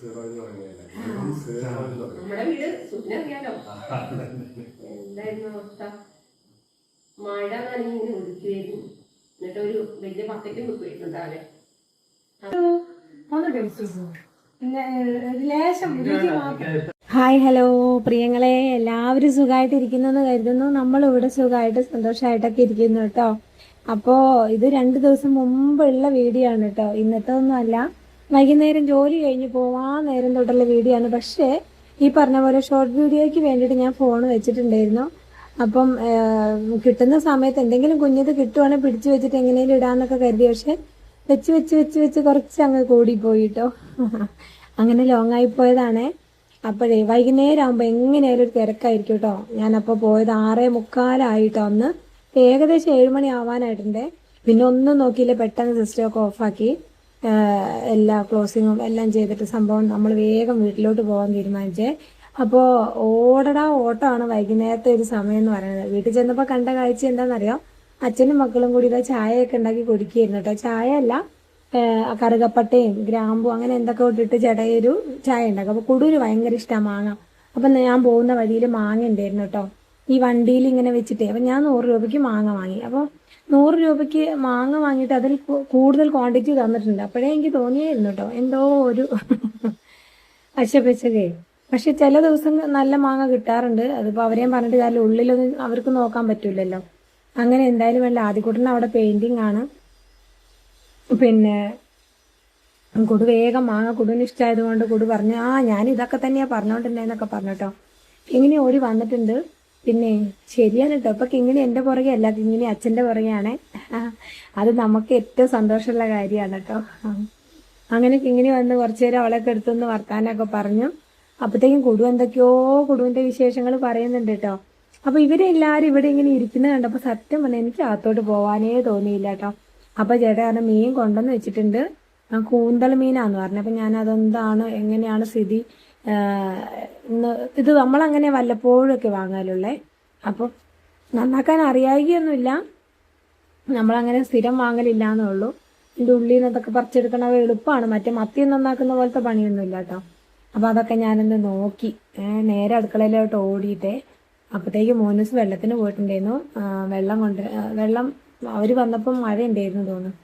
നമ്മുടെ വീട് സുഖിനറിയാലോ എന്തായിരുന്നു അവസ്ഥ. മഴ നനഞ്ഞിങ്ങനെ ഒതുക്കിയായിരുന്നു. എന്നിട്ട് ഒരു വലിയ ബക്കറ്റ് വെക്കുന്നുണ്ടാവെ. ഹായ് ഹലോ പ്രിയങ്ങളെ, എല്ലാവരും സുഖമായിട്ടിരിക്കുന്നെന്ന് കരുതുന്നു. നമ്മളിവിടെ സുഖമായിട്ട് സന്തോഷമായിട്ടൊക്കെ ഇരിക്കുന്നു കേട്ടോ. അപ്പോൾ ഇത് 2 ദിവസം മുമ്പുള്ള വീഡിയോ ആണ് കേട്ടോ, ഇന്നത്തെ ഒന്നുമല്ല. വൈകുന്നേരം ജോലി കഴിഞ്ഞ് പോവാൻ നേരം തൊട്ടുള്ള വീഡിയോ ആണ്. പക്ഷേ ഈ പറഞ്ഞ പോലെ ഷോർട്ട് വീഡിയോയ്ക്ക് വേണ്ടിയിട്ട് ഞാൻ ഫോൺ വെച്ചിട്ടുണ്ടായിരുന്നു. അപ്പം കിട്ടുന്ന സമയത്ത് എന്തെങ്കിലും കുഞ്ഞത് കിട്ടുവാണെങ്കിൽ പിടിച്ചു വെച്ചിട്ട് എങ്ങനെയും ഇടാന്നൊക്കെ കരുതി. പക്ഷെ വെച്ച് കുറച്ച് അങ്ങ് കൂടിപ്പോയി കേട്ടോ. അങ്ങനെ ലോങ് ആയി പോയതാണേ. അപ്പോഴേ വൈകുന്നേരം ആകുമ്പോൾ എങ്ങനെയായാലും ഒരു തിരക്കായിരിക്കും കേട്ടോ. ഞാനപ്പോൾ പോയത് 6:45 അന്ന് ഏകദേശം 7 മണി ആവാനായിട്ടുണ്ട്. പിന്നെ ഒന്നും നോക്കിയില്ല, പെട്ടെന്ന് സിസ്റ്റമൊക്കെ ഓഫാക്കി എല്ലാ ക്ലോസിങ്ങും എല്ലാം ചെയ്തിട്ട് സംഭവം നമ്മൾ വേഗം വീട്ടിലോട്ട് പോകാൻ തീരുമാനിച്ചേ. അപ്പോൾ ഓട്ടമാണ് വൈകുന്നേരത്തെ ഒരു സമയം എന്ന് പറയുന്നത്. വീട്ടിൽ ചെന്നപ്പോൾ കണ്ട കാഴ്ച എന്താണെന്നറിയാം, അച്ഛനും മക്കളും കൂടി ഇതാ ചായയൊക്കെ ഉണ്ടാക്കി കുടിക്കുകയായിരുന്നു കേട്ടോ. ചായ അല്ല, കറുകപ്പട്ടയും ഗ്രാമ്പും അങ്ങനെ എന്തൊക്കെ ഇട്ടിട്ട് ചെടയൊരു ചായ ഉണ്ടാക്കും. അപ്പോൾ കുടൂര് ഭയങ്കര ഇഷ്ടമാണ് മാങ്ങ. അപ്പം ഞാൻ പോകുന്ന വഴിയിൽ മാങ്ങ ഉണ്ടായിരുന്നു കേട്ടോ, ഈ വണ്ടിയിൽ ഇങ്ങനെ വെച്ചിട്ടേ. അപ്പം ഞാൻ 100 രൂപയ്ക്ക് മാങ്ങ വാങ്ങി. അപ്പോൾ 100 രൂപയ്ക്ക് മാങ്ങ വാങ്ങിയിട്ട് അതിൽ കൂടുതൽ ക്വാണ്ടിറ്റി തന്നിട്ടുണ്ട്. അപ്പോഴേ എനിക്ക് തോന്നിയായിരുന്നു കേട്ടോ എന്തോ ഒരു അശപ്പശകേ. പക്ഷെ ചില ദിവസം നല്ല മാങ്ങ കിട്ടാറുണ്ട്. അതിപ്പോൾ അവരെയും പറഞ്ഞിട്ട് കാര്യം, ഉള്ളിലൊന്നും അവർക്ക് നോക്കാൻ പറ്റൂലല്ലോ. അങ്ങനെ എന്തായാലും വേണ്ട. ആദ്യക്കൂട്ടന് അവിടെ പെയിന്റിങ് ആണ്. പിന്നെ കുടു വേഗം മാങ്ങ കുടുവിന് ഇഷ്ടമായത് കൊണ്ട് കുടു പറഞ്ഞു, ഞാൻ ഇതൊക്കെ തന്നെയാണ് പറഞ്ഞോണ്ടിരുന്നേന്നൊക്കെ പറഞ്ഞു കേട്ടോ. കിങ്ങിണി ഓടി വന്നിട്ടുണ്ട്. പിന്നെ ശരിയാണ് കേട്ടോ, ഇപ്പൊ കിങ്ങിണി എൻ്റെ പുറകെ അല്ല, കിങ്ങിണി അച്ഛൻ്റെ പുറകെയാണ്. അത് നമുക്ക് ഏറ്റവും സന്തോഷമുള്ള കാര്യമാണ് കേട്ടോ. അങ്ങനെ കിങ്ങിണി വന്ന് കുറച്ചു നേരം അവളൊക്കെ എടുത്തുനിന്ന് വർത്താനൊക്കെ പറഞ്ഞു. അപ്പോഴത്തേക്കും കുടു എന്തൊക്കെയോ കുടുവിൻ്റെ വിശേഷങ്ങൾ പറയുന്നുണ്ട് കേട്ടോ. അപ്പോൾ ഇവരെല്ലാവരും ഇവിടെ ഇങ്ങനെ ഇരിക്കുന്നത് കണ്ടപ്പോൾ സത്യം പറഞ്ഞാൽ എനിക്ക് അകത്തോട്ട് പോകാനേ തോന്നിയില്ല കേട്ടോ. അപ്പോൾ ചേട്ടാ പറഞ്ഞ മീൻ കൊണ്ടുവന്ന് വെച്ചിട്ടുണ്ട്, കൂന്തൽ മീനാന്ന് പറഞ്ഞു. അപ്പം ഞാൻ അതെന്താണ് എങ്ങനെയാണ് സ്ഥിതി, ഇത് നമ്മളങ്ങനെ വല്ലപ്പോഴൊക്കെ വാങ്ങാനുള്ളേ. അപ്പം നന്നാക്കാൻ അറിയാവുകയൊന്നുമില്ല, നമ്മളങ്ങനെ സ്ഥിരം വാങ്ങലില്ല എന്നുള്ളൂ. ഇതിൻ്റെ ഉള്ളിൽ നിന്നതൊക്കെ പറിച്ചെടുക്കണത് എളുപ്പമാണ്, മറ്റേ മത്തി നന്നാക്കുന്ന പോലത്തെ പണിയൊന്നുമില്ല കേട്ടോ. അപ്പോൾ അതൊക്കെ ഞാനൊന്ന് നോക്കി നേരെ അടുക്കളയിലോട്ട് ഓടിയിട്ടേ. അപ്പോഴത്തേക്ക് മോനൂസ് വെള്ളത്തിന് പോയിട്ടുണ്ടായിരുന്നു. വെള്ളം അവർ വന്നപ്പം മഴ ഉണ്ടായിരുന്നു തോന്നുന്നു.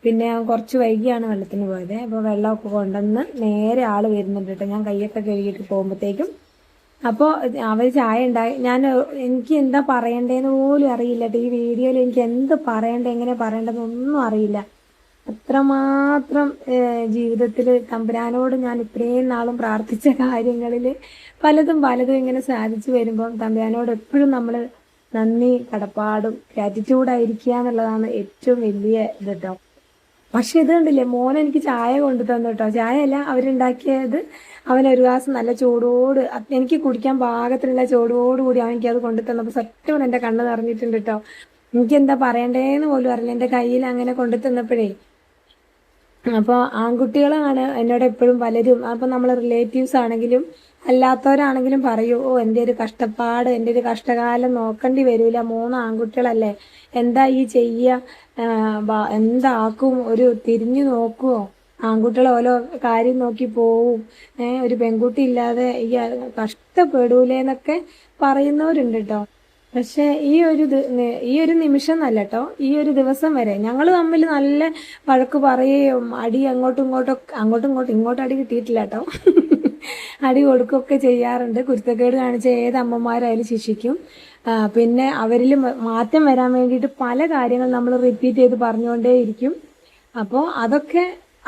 പിന്നെ കുറച്ച് വൈകിയാണ് വെള്ളത്തിന് പോയത്. അപ്പോൾ വെള്ളമൊക്കെ കൊണ്ടുവന്ന് നേരെ ആൾ വരുന്നുണ്ട് കേട്ടോ, ഞാൻ കൈയൊക്കെ കഴുകിയിട്ട് പോകുമ്പോഴത്തേക്കും. അപ്പോൾ അവർ ചായ ഉണ്ടായി. എനിക്ക് എന്താ പറയണ്ടേന്ന് പോലും അറിയില്ല കേട്ടോ. ഈ വീഡിയോയിൽ എനിക്ക് എന്ത് പറയണ്ടേ എങ്ങനെ പറയേണ്ടതെന്നൊന്നും അറിയില്ല. അത്രമാത്രം ജീവിതത്തിൽ തമ്പുരാനോട് ഞാൻ ഇത്രയും നാളും പ്രാർത്ഥിച്ച കാര്യങ്ങളിൽ പലതും ഇങ്ങനെ സാധിച്ചു വരുമ്പം തമ്പുരാനോട് എപ്പോഴും നമ്മൾ നന്ദി കടപ്പാടും ഗ്രാറ്റിറ്റ്യൂഡായിരിക്കുക എന്നുള്ളതാണ് ഏറ്റവും വലിയ ഇത് കേട്ടോ. പക്ഷെ ഇത് കണ്ടില്ലേ, മോൻ എനിക്ക് ചായ കൊണ്ടു തന്നു കേട്ടോ. ചായ അല്ല, അവരുണ്ടാക്കിയത്. അവനൊരു ഗ്ലാസ് നല്ല ചൂടോട്, എനിക്ക് കുടിക്കാൻ പാകത്തിലുള്ള ചൂടോടുകൂടി അവനിക്കത് കൊണ്ടു തന്നപ്പോൾ സത്യം എൻ്റെ കണ്ണ് നിറഞ്ഞിട്ടുണ്ട് കേട്ടോ. എനിക്കെന്താ പറയണ്ടേന്ന് പോലും അറിയില്ല, എൻ്റെ കയ്യിൽ അങ്ങനെ കൊണ്ടു തന്നപ്പോഴേ. അപ്പോൾ ആൺകുട്ടികളാണ് എന്നോട് എപ്പോഴും പലരും, അപ്പോൾ നമ്മൾ റിലേറ്റീവ്സ് ആണെങ്കിലും അല്ലാത്തവരാണെങ്കിലും പറയൂ, എൻ്റെ ഒരു കഷ്ടപ്പാട്, എൻ്റെ ഒരു കഷ്ടകാലം നോക്കേണ്ടി വരില്ല, 3 ആൺകുട്ടികളല്ലേ, എന്താ ഈ ചെയ്യുക, എന്താക്കും, ഒരു തിരിഞ്ഞു നോക്കുവോ, ആൺകുട്ടികളെ ഓരോ കാര്യം നോക്കി പോവും, ഒരു പെൺകുട്ടി ഇല്ലാതെ ഈ കഷ്ടപ്പെടൂലേന്നൊക്കെ പറയുന്നവരുണ്ട് കേട്ടോ. പക്ഷെ ഈ ഒരു നിമിഷം എന്നല്ല കേട്ടോ, ഈ ഒരു ദിവസം വരെ ഞങ്ങൾ തമ്മിൽ നല്ല വഴക്ക് പറയുകയും അടി അങ്ങോട്ടും ഇങ്ങോട്ടും അടി കിട്ടിയിട്ടില്ല കേട്ടോ. അടി കൊടുക്കുകയൊക്കെ ചെയ്യാറുണ്ട്. കുരുത്തക്കേട് കാണിച്ച ഏത് അമ്മമാരായാലും ശിക്ഷിക്കും. പിന്നെ അവരിൽ മാറ്റം വരാൻ വേണ്ടിയിട്ട് പല കാര്യങ്ങൾ നമ്മൾ റിപ്പീറ്റ് ചെയ്ത് പറഞ്ഞുകൊണ്ടേയിരിക്കും. അപ്പോൾ അതൊക്കെ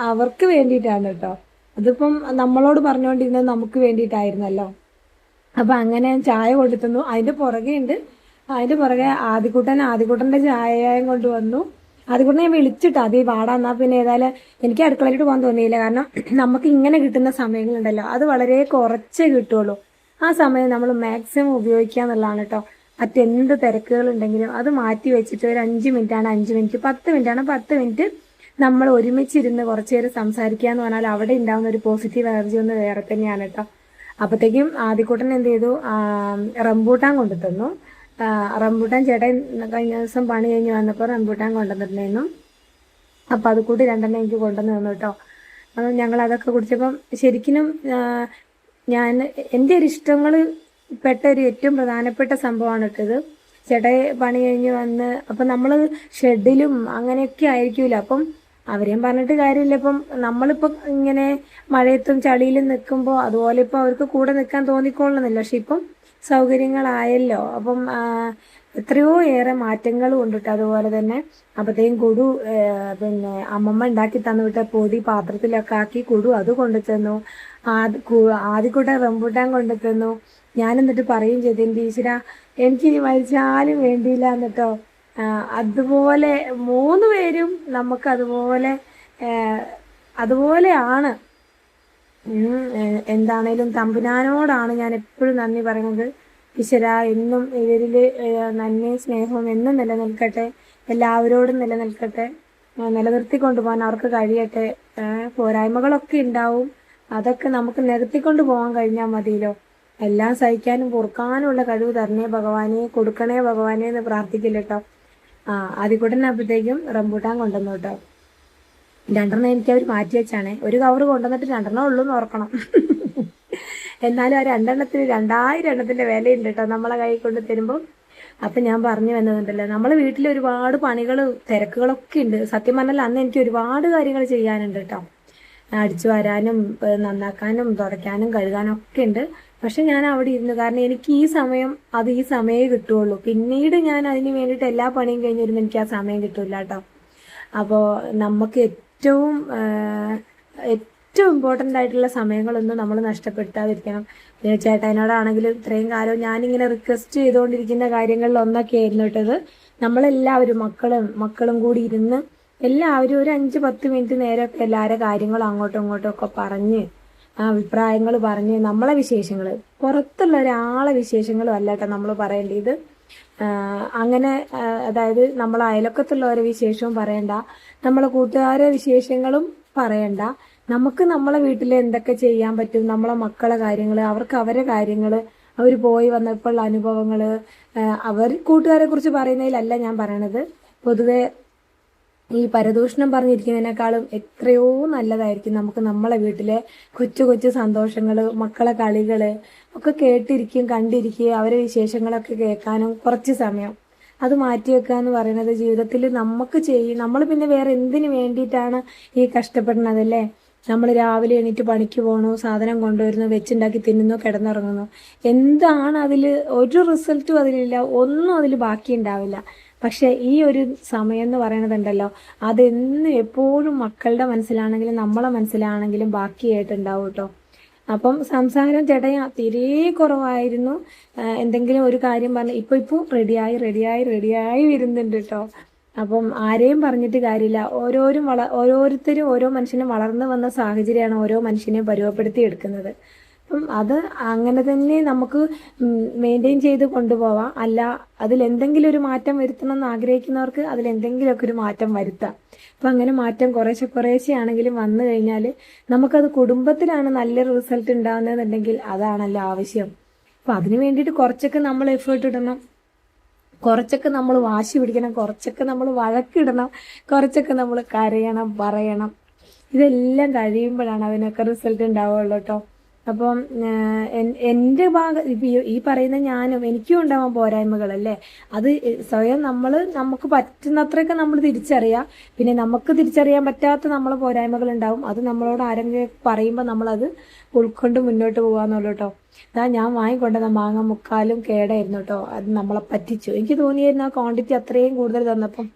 അവർക്ക് വേണ്ടിയിട്ടാണ് കേട്ടോ. അതിപ്പം നമ്മളോട് പറഞ്ഞുകൊണ്ടിരുന്നത് നമുക്ക് വേണ്ടിയിട്ടായിരുന്നല്ലോ. അപ്പം അങ്ങനെ ചായ കൊടുത്തുന്നു. അതിൻ്റെ പുറകെ ആദ്യക്കുട്ടൻ്റെ ചായയും കൊണ്ടുവന്നു. ആദ്യക്കുട്ടനെ ഞാൻ വിളിച്ചിട്ട് അത് വാടാ, എന്നാൽ പിന്നെ ഏതായാലും എനിക്ക് അടുക്കളയിലോട്ട് പോകാൻ തോന്നിയില്ല. കാരണം നമുക്ക് ഇങ്ങനെ കിട്ടുന്ന സമയങ്ങളുണ്ടല്ലോ, അത് വളരെ കുറച്ചേ കിട്ടുള്ളൂ. ആ സമയം നമ്മൾ മാക്സിമം ഉപയോഗിക്കുക എന്നുള്ളതാണ് കേട്ടോ. മറ്റെന്ത് തിരക്കുകളുണ്ടെങ്കിലും അത് മാറ്റി വെച്ചിട്ട് ഒരു 5 മിനിറ്റാണ് 5 മിനിറ്റ്, 10 മിനിറ്റാണ് 10 മിനിറ്റ് നമ്മൾ ഒരുമിച്ചിരുന്ന് കുറച്ചു നേരം സംസാരിക്കുക എന്ന് പറഞ്ഞാൽ അവിടെ ഉണ്ടാകുന്ന ഒരു പോസിറ്റീവ് എനർജി ഒന്ന് വേറെ തന്നെയാണ് കേട്ടോ. അപ്പോഴത്തേക്കും ആദ്യക്കൂട്ടൻ എന്ത് ചെയ്തു, റംബൂട്ടാൻ കൊണ്ടു തന്നു. റംബൂട്ടാൻ ചേട്ടൻ കഴിഞ്ഞ ദിവസം പണി കഴിഞ്ഞ് വന്നപ്പോൾ റംബൂട്ടാൻ കൊണ്ടുവന്നിട്ടുണ്ടായിരുന്നു. അപ്പം അത് കൂടി 2 എനിക്ക് കൊണ്ടുവന്ന് തന്നു കേട്ടോ. അപ്പം ഞങ്ങൾ അതൊക്കെ കുടിച്ചപ്പം ശരിക്കും ഞാൻ എൻ്റെ ഒരു ഇഷ്ടങ്ങൾ പെട്ട ഒരു ഏറ്റവും പ്രധാനപ്പെട്ട സംഭവമാണ് ഇട്ടത്. ചേട്ടായി പണി കഴിഞ്ഞ് വന്ന് അപ്പം നമ്മൾ ഷെഡിലും അങ്ങനെയൊക്കെ ആയിരിക്കുമല്ലോ. അപ്പം അവരെയും പറഞ്ഞിട്ട് കാര്യമില്ല. ഇപ്പം നമ്മളിപ്പം ഇങ്ങനെ മഴയത്തും ചളിയിലും നിൽക്കുമ്പോൾ അതുപോലെ ഇപ്പം അവർക്ക് കൂടെ നിൽക്കാൻ തോന്നിക്കൊള്ളുന്നില്ല. പക്ഷെ ഇപ്പം സൗകര്യങ്ങളായല്ലോ. അപ്പം എത്രയോ ഏറെ മാറ്റങ്ങളും ഉണ്ട് കേട്ടോ. അതുപോലെ തന്നെ അപ്പോഴത്തേക്കും കുടു പിന്നെ അമ്മമ്മ ഉണ്ടാക്കി തന്നുവിട്ട പൊടി പാത്രത്തിലൊക്കെ ആക്കി കുടു അത് കൊണ്ടു തന്നു. ആദ്യക്കൂട്ട റംബൂട്ടാൻ കൊണ്ടു തന്നു. ഞാൻ എന്നിട്ട് പറയും ചെയ്തു, എൻ്റെ ഈശ്വര എനിക്കിനി മരിച്ചാലും വേണ്ടിയില്ല എന്നിട്ടോ. അതുപോലെ 3 പേരും നമുക്ക് അതുപോലെയാണ്. എന്താണേലും തമ്പുരാനോടാണ് ഞാൻ എപ്പോഴും നന്ദി പറയുന്നത്. ഈശ്വര എന്നും ഇവരിൽ നന്മയും സ്നേഹവും എന്നും നിലനിൽക്കട്ടെ, എല്ലാവരോടും നിലനിൽക്കട്ടെ, നിലനിർത്തിക്കൊണ്ടു പോകാൻ അവർക്ക് കഴിയട്ടെ. പോരായ്മകളൊക്കെ ഉണ്ടാവും, അതൊക്കെ നമുക്ക് നികത്തിക്കൊണ്ട് പോകാൻ കഴിഞ്ഞാൽ മതിയല്ലോ. എല്ലാം സഹിക്കാനും പൊറുക്കാനുള്ള കഴിവ് തരണേ ഭഗവാനെ, കൊടുക്കണേ ഭഗവാനെ എന്ന് പ്രാർത്ഥിക്കില്ല കേട്ടോ. ആദ്യക്കൂട്ടനപ്പോഴത്തേക്കും റംബൂട്ടാൻ കൊണ്ടുവന്നു കേട്ടോ. 2 എനിക്ക് അവർ മാറ്റി വെച്ചാണേ. ഒരു കവർ കൊണ്ടുവന്നിട്ട് 2 ഉള്ളൂ എന്ന് ഓർക്കണം. എന്നാലും ആ 2 2000 വിലയുണ്ട് കേട്ടോ നമ്മളെ കൈ കൊണ്ട് തരുമ്പോൾ. അപ്പം ഞാൻ പറഞ്ഞു വന്നതുണ്ടല്ലോ, നമ്മളെ വീട്ടിൽ ഒരുപാട് പണികൾ തിരക്കുകളൊക്കെ ഉണ്ട്. സത്യം പറഞ്ഞാൽ അന്ന് എനിക്ക് ഒരുപാട് കാര്യങ്ങൾ ചെയ്യാനുണ്ട് കേട്ടോ. അടിച്ചു വരാനും നന്നാക്കാനും തുടയ്ക്കാനും കഴുകാനും ഒക്കെ ഉണ്ട്. പക്ഷെ ഞാൻ അവിടെ ഇരുന്നു. കാരണം എനിക്ക് ഈ സമയമേ കിട്ടുള്ളൂ. പിന്നീട് ഞാൻ അതിന് വേണ്ടിയിട്ട് എല്ലാ പണിയും കഴിഞ്ഞിരുന്നു എനിക്ക് ആ സമയം കിട്ടില്ല കേട്ടോ. അപ്പോൾ നമുക്ക് ഏറ്റവും ഇമ്പോർട്ടൻ്റ് ആയിട്ടുള്ള സമയങ്ങളൊന്നും നമ്മൾ നഷ്ടപ്പെടുത്താതിരിക്കണം. ചേട്ടനോടാണെങ്കിലും ഇത്രയും കാലം ഞാനിങ്ങനെ റിക്വസ്റ്റ് ചെയ്തുകൊണ്ടിരിക്കുന്ന കാര്യങ്ങളിൽ ഒന്നൊക്കെ ആയിരുന്നു കേട്ടത്. നമ്മളെല്ലാവരും മക്കളും കൂടി ഇരുന്ന് എല്ലാവരും ഒരു 5-10 മിനിറ്റ് നേരമൊക്കെ എല്ലാവരുടെ കാര്യങ്ങളും അങ്ങോട്ടും ഇങ്ങോട്ടും ഒക്കെ പറഞ്ഞ് അഭിപ്രായങ്ങൾ പറഞ്ഞ് നമ്മളെ വിശേഷങ്ങൾ, പുറത്തുള്ള ഒരാളെ വിശേഷങ്ങളും അല്ല കേട്ടോ നമ്മൾ പറയേണ്ടത്. അങ്ങനെ അതായത് നമ്മളെ അയലൊക്കത്തുള്ളവരെ വിശേഷവും പറയണ്ട, നമ്മളെ കൂട്ടുകാരെ വിശേഷങ്ങളും പറയണ്ട. നമുക്ക് നമ്മളെ വീട്ടിൽ എന്തൊക്കെ ചെയ്യാൻ പറ്റും, നമ്മളെ മക്കളെ കാര്യങ്ങൾ, അവർക്ക് അവരെ കാര്യങ്ങൾ, അവർ പോയി വന്നപ്പോൾ അനുഭവങ്ങൾ, അവർ കൂട്ടുകാരെ കുറിച്ച് പറയുന്നതിലല്ല ഞാൻ പറയണത്. പൊതുവെ ഈ പരദൂഷണം പറഞ്ഞിരിക്കുന്നതിനേക്കാളും എത്രയോ നല്ലതായിരിക്കും നമുക്ക് നമ്മളെ വീട്ടിലെ കൊച്ചു സന്തോഷങ്ങൾ, മക്കളെ കളികൾ ഒക്കെ കണ്ടിരിക്കുക, അവരെ വിശേഷങ്ങളൊക്കെ കേൾക്കാനും കുറച്ച് സമയം അത് മാറ്റിവെക്കുക എന്ന് പറയുന്നത് ജീവിതത്തിൽ നമ്മൾ പിന്നെ വേറെ എന്തിനു വേണ്ടിയിട്ടാണ് ഈ കഷ്ടപ്പെടുന്നതല്ലേ? നമ്മൾ രാവിലെ എണീറ്റ് പണിക്ക് പോകണു, സാധനം കൊണ്ടുവരുന്നു, വെച്ചുണ്ടാക്കി തിന്നുന്നു, കിടന്നുറങ്ങുന്നു. എന്താണ് അതിൽ? ഒരു റിസൾട്ടും അതിലില്ല, ഒന്നും അതിൽ ബാക്കി ഉണ്ടാവില്ല. പക്ഷെ ഈ ഒരു സമയം എന്ന് പറയുന്നതുണ്ടല്ലോ, അതെന്നും എപ്പോഴും മക്കളുടെ മനസ്സിലാണെങ്കിലും നമ്മളെ മനസ്സിലാണെങ്കിലും ബാക്കിയായിട്ടുണ്ടാവും കേട്ടോ. അപ്പം സംസാരം ചേട്ടൻ തീരെ കുറവായിരുന്നു. എന്തെങ്കിലും ഒരു കാര്യം പറഞ്ഞ് ഇപ്പോൾ റെഡിയായി വരുന്നുണ്ട് കേട്ടോ. അപ്പം ആരെയും പറഞ്ഞിട്ട് കാര്യമില്ല. ഓരോരുത്തരും ഓരോ മനുഷ്യനും വളർന്നു വന്ന സാഹചര്യമാണ് ഓരോ മനുഷ്യനെയും പരുവപ്പെടുത്തി എടുക്കുന്നത്. അപ്പം അത് അങ്ങനെ തന്നെ നമുക്ക് മെയിൻറ്റെയിൻ ചെയ്ത് കൊണ്ടുപോവാം. അല്ല അതിലെന്തെങ്കിലും ഒരു മാറ്റം വരുത്തണം എന്ന് ആഗ്രഹിക്കുന്നവർക്ക് അതിലെന്തെങ്കിലുമൊക്കെ ഒരു മാറ്റം വരുത്താം. അപ്പം അങ്ങനെ മാറ്റം കുറേശ്ശെ ആണെങ്കിലും വന്നു കഴിഞ്ഞാൽ നമുക്കത് കുടുംബത്തിലാണ് നല്ലൊരു റിസൾട്ട് ഉണ്ടാകുന്നതെന്നുണ്ടെങ്കിൽ അതാണല്ലോ ആവശ്യം. അപ്പം അതിന് വേണ്ടിയിട്ട് കുറച്ചൊക്കെ നമ്മൾ എഫേർട്ട് ഇടണം, കുറച്ചൊക്കെ നമ്മൾ വാശി പിടിക്കണം, കുറച്ചൊക്കെ നമ്മൾ വഴക്കിടണം, കുറച്ചൊക്കെ നമ്മൾ കരയണം, പറയണം. ഇതെല്ലാം കഴിയുമ്പോഴാണ് അതിനൊക്കെ റിസൾട്ട് ഉണ്ടാവുള്ളൂ കേട്ടോ. അപ്പം എൻ്റെ ഈ പറയുന്ന എനിക്കും ഉണ്ടാവാൻ പോരായ്മകളല്ലേ, അത് സ്വയം നമുക്ക് പറ്റുന്നത്രയൊക്കെ നമ്മൾ തിരിച്ചറിയാം. പിന്നെ നമുക്ക് തിരിച്ചറിയാൻ പറ്റാത്ത നമ്മളെ പോരായ്മകൾ ഉണ്ടാവും. അത് നമ്മളോട് ആരെങ്കിലും പറയുമ്പോൾ നമ്മളത് ഉൾക്കൊണ്ട് മുന്നോട്ട് പോകാന്നുള്ളൂ കേട്ടോ. ഞാൻ വാങ്ങിക്കൊണ്ടുവന്ന മാങ്ങ 3/4 കേടായിരുന്നു കേട്ടോ. അത് നമ്മളെ പറ്റിച്ചു. എനിക്ക് തോന്നിയായിരുന്നു ആ ക്വാണ്ടിറ്റി അത്രയും കൂടുതൽ തന്നപ്പം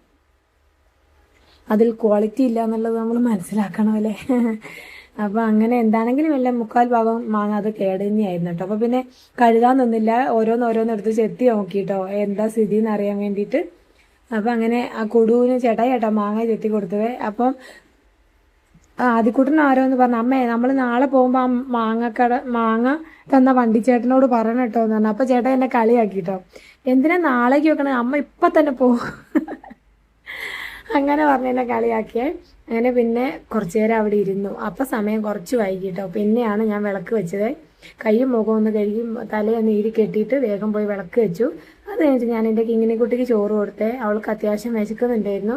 അതിൽ ക്വാളിറ്റി ഇല്ല എന്നുള്ളത് നമ്മൾ മനസ്സിലാക്കണമല്ലേ. അപ്പോൾ അങ്ങനെ എന്താണെങ്കിലും എല്ലാം 3/4 ഭാഗം മാങ്ങ അത് കേട് തന്നെയായിരുന്നു കേട്ടോ. അപ്പോൾ പിന്നെ കഴുകാൻ നിന്നില്ല, ഓരോന്നെടുത്ത് ചെത്തി നോക്കിട്ടോ എന്താ സ്ഥിതി എന്ന് അറിയാൻ വേണ്ടിയിട്ട്. അപ്പം അങ്ങനെ ആ കുടുവിന് ചേട്ടാ മാങ്ങ ചെത്തി കൊടുത്തത്. അപ്പം ആദ്യക്കൂട്ടൻ ആരോന്ന് പറഞ്ഞു, അമ്മേ നമ്മൾ നാളെ പോകുമ്പോൾ ആ മാങ്ങ തന്ന വണ്ടിച്ചേട്ടനോട് പറയണം കേട്ടോ എന്ന് പറഞ്ഞു. അപ്പോൾ ചേട്ടൻ എന്നെ കളിയാക്കിട്ടോ, എന്തിനാ നാളേക്ക് വെക്കണേ, അമ്മ ഇപ്പം തന്നെ പോകും അങ്ങനെ പറഞ്ഞ് എന്നെ കളിയാക്കിയേ. അങ്ങനെ പിന്നെ കുറച്ചു നേരം അവിടെ ഇരുന്നു. അപ്പം സമയം കുറച്ച് വൈകിട്ടോ. പിന്നെയാണ് ഞാൻ വിളക്ക് വെച്ചത്. കൈയും മുഖം ഒന്ന് കഴുകി തലയൊന്ന് ഈരി കെട്ടിയിട്ട് വേഗം പോയി വിളക്ക് വെച്ചു. അത് കഴിഞ്ഞിട്ട് ഞാൻ എൻ്റെ കിങ്ങിനിക്കുട്ടിക്ക് ചോറ് കൊടുത്തേ. അവൾക്ക് അത്യാവശ്യം വിശക്കുന്നുണ്ടായിരുന്നു.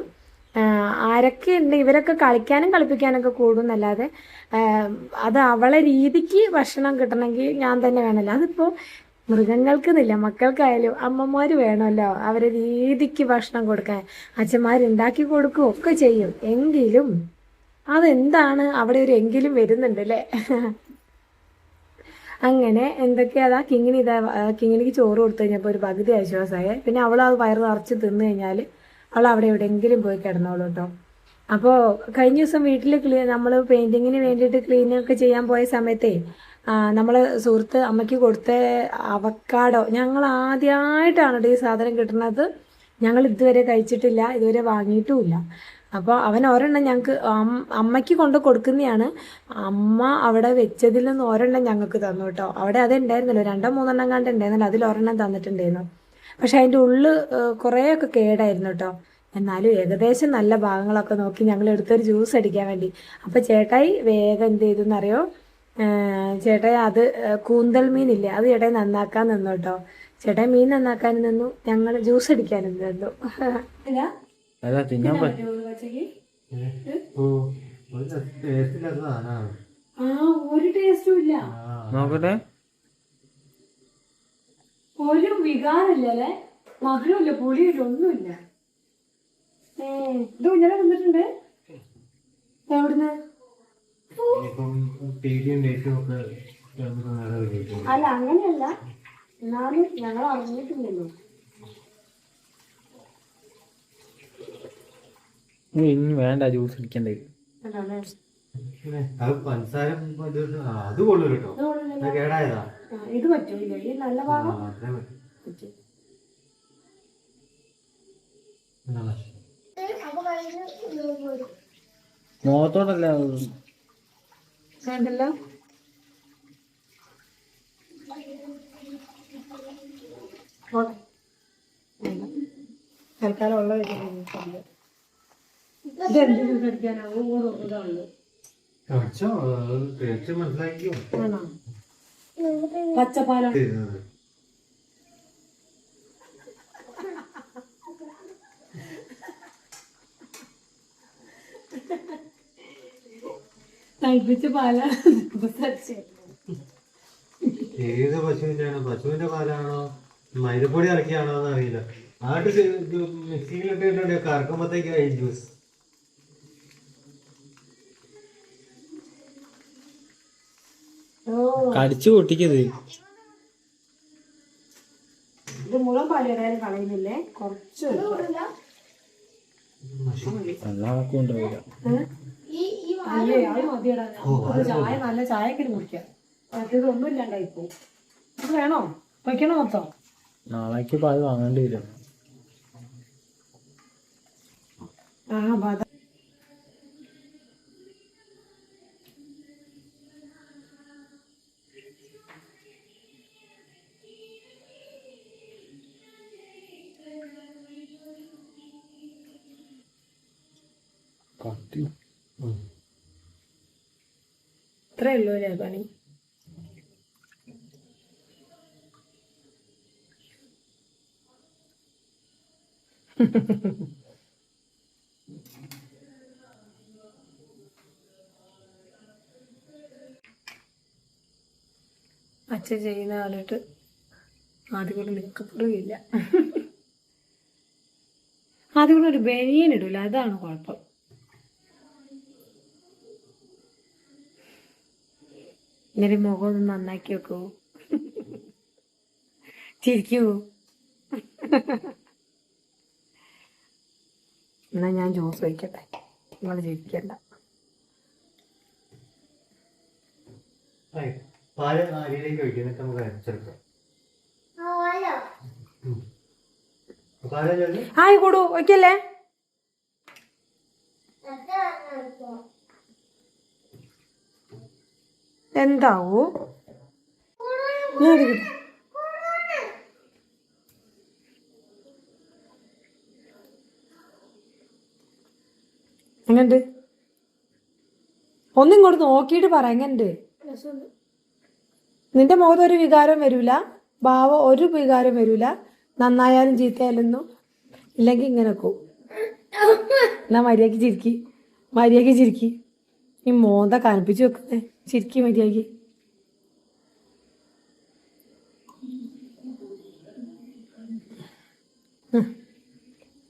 ആരൊക്കെ ഉണ്ട് ഇവരൊക്കെ കളിക്കാനും കളിപ്പിക്കാനൊക്കെ കൂടുന്നല്ലാതെ അത് അവളെ രീതിക്ക് ഭക്ഷണം കിട്ടണമെങ്കിൽ ഞാൻ തന്നെ വേണമല്ലോ. അതിപ്പോൾ മൃഗങ്ങൾക്കെന്നില്ല, മക്കൾക്കായാലും അമ്മമാർ വേണമല്ലോ അവരെ രീതിക്ക് ഭക്ഷണം കൊടുക്കാൻ. അച്ഛന്മാരുണ്ടാക്കി കൊടുക്കുകയും ഒക്കെ ചെയ്യും, എങ്കിലും അതെന്താണ് അവിടെ ഒരു എങ്കിലും വരുന്നുണ്ട് അല്ലേ. അങ്ങനെ എന്തൊക്കെയാ കിങ്ങിണിക്ക് ചോറ് കൊടുത്തു കഴിഞ്ഞപ്പോൾ ഒരു പകുതി ആശ്വാസമായി. പിന്നെ അവൾ അത് വയറ് നിറച്ച് തിന്നു കഴിഞ്ഞാൽ അവൾ അവിടെ എവിടെയെങ്കിലും പോയി കിടന്നോളൂ കേട്ടോ. അപ്പോൾ കഴിഞ്ഞ ദിവസം വീട്ടിൽ നമ്മൾ പെയിൻറ്റിങ്ങിന് വേണ്ടിയിട്ട് ക്ലീനൊക്കെ ചെയ്യാൻ പോയ സമയത്തേ നമ്മൾ സുഹൃത്ത് അമ്മയ്ക്ക് കൊടുത്ത അവക്കാഡോ, ഞങ്ങൾ ആദ്യമായിട്ടാണ് ഈ സാധനം കിട്ടുന്നത്. ഞങ്ങൾ ഇതുവരെ കഴിച്ചിട്ടില്ല, ഇതുവരെ വാങ്ങിയിട്ടുമില്ല. അപ്പോൾ അവൻ ഒരെണ്ണം ഞങ്ങൾക്ക് അമ്മയ്ക്ക് കൊണ്ട് കൊടുക്കുന്നതാണ്. അമ്മ അവിടെ വെച്ചതിൽ നിന്ന് ഒരെണ്ണം ഞങ്ങൾക്ക് തന്നു കേട്ടോ. അവിടെ അതുണ്ടായിരുന്നല്ലോ, 2-3 കണ്ട് ഉണ്ടായിരുന്നല്ലോ, അതിലൊരെണ്ണം തന്നിട്ടുണ്ടായിരുന്നു. പക്ഷെ അതിൻ്റെ ഉള്ളിൽ കുറേയൊക്കെ കേടായിരുന്നു കേട്ടോ. എന്നാലും ഏകദേശം നല്ല ഭാഗങ്ങളൊക്കെ നോക്കി ഞങ്ങൾ എടുത്തൊരു ജ്യൂസ് അടിക്കാൻ വേണ്ടി. അപ്പോൾ ചേട്ടായി വേഗം എന്ത് ചെയ്തെന്നറിയോ, ചേട്ടായി അത് കൂന്തൽ മീനില്ലേ, അത് ചേട്ടായി നന്നാക്കാൻ നിന്നു കേട്ടോ. ചേട്ടായി മീൻ നന്നാക്കാൻ നിന്നു, ഞങ്ങൾ ജ്യൂസ് അടിക്കാനും നിന്നു. ഒരു ടേസ്റ്റും ഇല്ല, നോക്കട്ടെ. ഒരു വികാരമില്ലല്ലേ, മധുരമില്ല, പുളിയില്ല, ഒന്നുമില്ല. ഇത് കുഞ്ഞിനെ വന്നിട്ടുണ്ട് എവിടുന്ന്? അല്ല അങ്ങനെയല്ല, എന്നാലും ഞങ്ങൾ അറിഞ്ഞിട്ടില്ലല്ലോ. ഇനി വേണ്ട, ജ്യൂസ് അടിക്കണ്ടേ. ഇത് പറ്റൂല, ഈ നല്ല ഭാഗം മുഖത്തോടല്ല വേണ്ടല്ലോ. തൽക്കാലം ഉള്ള ഇതെന്ത് ജ്യൂസ് അടിക്കാനാവും? ഇതാണല്ലോ പച്ചപ്പാലാണ്. തളിപ്പിച്ച പാലാണ്. ഏത് പശുവിന്റെ ആണോ, പശുവിന്റെ പാലാണോ മൈദപ്പൊടി ഇറക്കിയാണോ എന്ന് അറിയില്ല. ആട്ട് മിക്സിയിലിട്ട് ഇട്ടുണ്ട് കറക്കുമ്പോഴത്തേക്കായി ജ്യൂസ്. കടിച്ചു പൊട്ടിക്കത്. ഇത് മുളം പാലിടാനും കളയുന്നില്ലേ, കുറച്ച് ഉണ്ടാവില്ല. അല്ലേ അത് മതിയിടാൻ. ചായ നല്ല ചായക്കിന് കുടിക്കാം, മറ്റേതൊന്നും ഇല്ലാണ്ടായിപ്പോ. ഇത് വേണോ, വയ്ക്കണോ മൊത്തം? നാളേക്ക് പാൽ വാങ്ങേണ്ടി വരും. ഇത്രേ ഉള്ളൂ അല്ലേ പണി? അച്ഛൻ ചെയ്യുന്ന ആളിട്ട് ആദ്യം കൂടെ നിൽക്കപ്പെടുകയില്ല. ആദ്യം കൂടെ ഒരു ബനിയൻ ഇടൂല, അതാണ് കുഴപ്പം. ഇങ്ങനെ മുഖം ഒന്ന് നന്നാക്കി വെക്കൂ, ചിരിക്കൂ. എന്നാ ഞാൻ ജ്യൂസ് വയ്ക്കട്ടെ, നിങ്ങൾ ചിരിക്കണ്ട. പാല് അരിയിലേക്ക് ഒഴിക്കും, എന്നിട്ട് നമുക്ക് അരച്ചെടുക്കാം. ആയി കൂടൂ, വയ്ക്കല്ലേ. എന്താവൂ എങ്ങണ്ട്? ഒന്നിങ്ങോട്ട് നോക്കിയിട്ട് പറ, എങ്ങണ്ട്? നിന്റെ മുഖത്ത് ഒരു വികാരം വരൂല, ഭാവം ഒരു വികാരം വരൂല. നന്നായാലും ചീത്തയാലൊന്നും ഇല്ലെങ്കിൽ ഇങ്ങനെ പോവും. എന്നാ മര്യാദക്ക് ചിരിക്കി, മര്യാദക്ക് ചിരിക്കി. ഈ മോന്ത കനപ്പിച്ച് വെക്കുന്നേ, ചിരിക്കി മര്യാദക്ക്.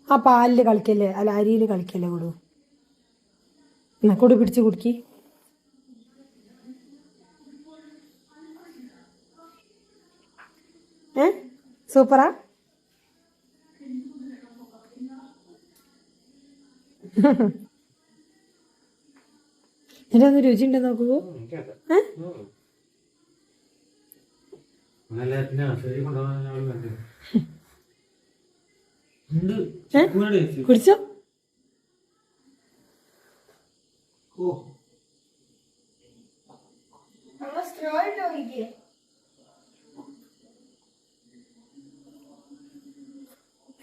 ആ പാലിൽ കളിക്കല്ലേ, അല്ല അരിയിൽ കളിക്കല്ലേ കൊടു. എന്നാ കൊടു പിടിച്ച് കുടുക്കി. സൂപ്പറാ. ഇതിന്റെ രുചി ഉണ്ടോ നോക്കൂ. കുടിച്ചോ.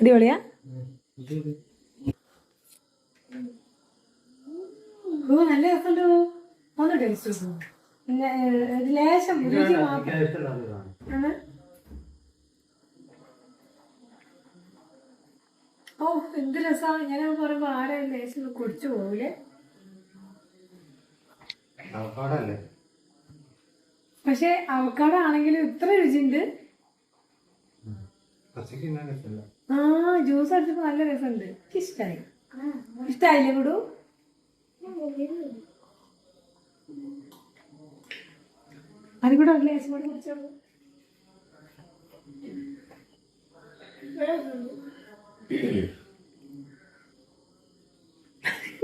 അടിപൊളിയാ. നല്ല രസമുണ്ടോ. ഒന്ന് ടേസ്റ്റ് ലേശം രുചി മാത്രം. ഓ എന്ത് രസമാണ്. ഞാൻ പറയുമ്പോ ആരാ ലേശം കുടിച്ചു പോവില്ലേ. പക്ഷെ അവക്കാട ആണെങ്കിലും ഇത്ര രുചിയുണ്ട്. ആ ജ്യൂസ് അടിച്ചപ്പോ നല്ല രസമുണ്ട്. ഇഷ്ടായി. ഇഷ്ടായില്ലേ കുടു. അത് കൂടെ ഒരു ലേശം കൂടെ കുടിച്ചോളൂ.